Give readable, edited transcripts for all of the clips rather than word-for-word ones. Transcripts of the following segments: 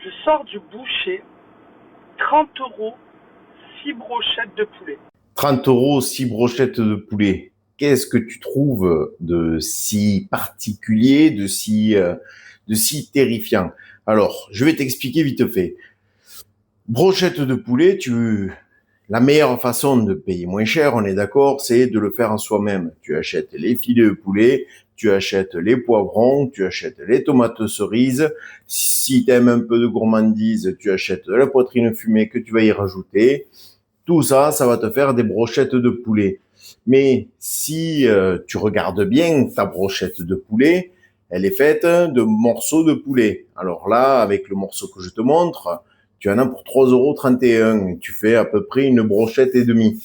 Je sors du boucher, 30 euros, 6 brochettes de poulet. 30 euros, 6 brochettes de poulet. Qu'est-ce que tu trouves de si particulier, de si terrifiant? Alors, je vais t'expliquer vite fait. Brochette de poulet, la meilleure façon de payer moins cher, on est d'accord, c'est de le faire en soi-même. Tu achètes les filets de poulet, tu achètes les poivrons, tu achètes les tomates cerises. Si tu aimes un peu de gourmandise, tu achètes de la poitrine fumée que tu vas y rajouter. Tout ça, ça va te faire des brochettes de poulet. Mais si tu regardes bien ta brochette de poulet, elle est faite de morceaux de poulet. Alors là, avec le morceau que je te montre, tu en as pour 3,31 €. Tu fais à peu près une brochette et demie.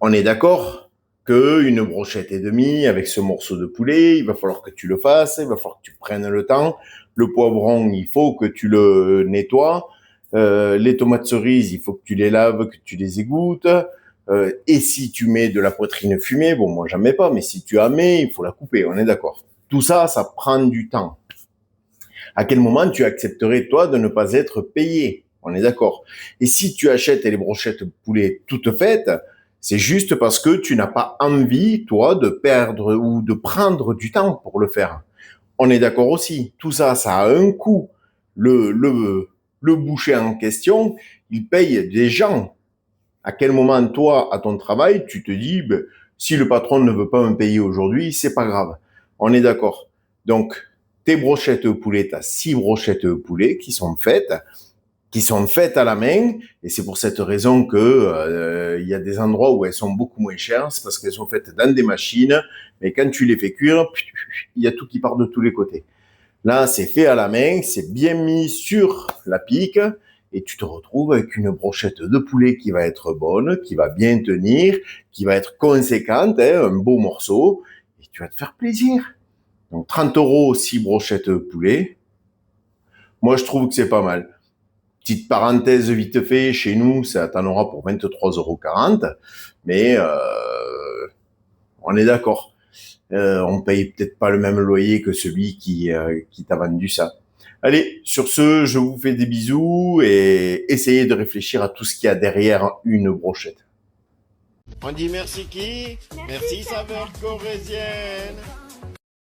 On est d'accord que une brochette et demie avec ce morceau de poulet, il va falloir que tu le fasses, il va falloir que tu prennes le temps. Le poivron, il faut que tu le nettoies. Les tomates cerises, il faut que tu les laves, que tu les égouttes. Et si tu mets de la poitrine fumée, bon, moi, j'en mets pas, mais si tu en mets, il faut la couper, on est d'accord. Tout ça, ça prend du temps. À quel moment tu accepterais, toi, de ne pas être payé? On est d'accord. Et si tu achètes les brochettes de poulet toutes faites, c'est juste parce que tu n'as pas envie, toi, de perdre ou de prendre du temps pour le faire. On est d'accord aussi. Tout ça, ça a un coût. Le boucher en question, il paye des gens. À quel moment, toi, à ton travail, tu te dis, ben, si le patron ne veut pas me payer aujourd'hui, c'est pas grave. On est d'accord. Donc, tes brochettes de poulet, tu as 6 brochettes de poulet qui sont faites à la main, et c'est pour cette raison que y a des endroits où elles sont beaucoup moins chères, c'est parce qu'elles sont faites dans des machines, mais quand tu les fais cuire, il y a tout qui part de tous les côtés. Là, c'est fait à la main, c'est bien mis sur la pique, et tu te retrouves avec une brochette de poulet qui va être bonne, qui va bien tenir, qui va être conséquente, hein, un beau morceau, et tu vas te faire plaisir. Donc 30 €, 6 brochettes de poulet. Moi, je trouve que c'est pas mal. Petite parenthèse vite fait, chez nous, ça t'en aura pour 23,40 €, mais on est d'accord. On paye peut-être pas le même loyer que celui qui t'a vendu ça. Allez, sur ce, je vous fais des bisous et essayez de réfléchir à tout ce qu'il y a derrière une brochette. On dit merci qui? Merci saveur corésienne.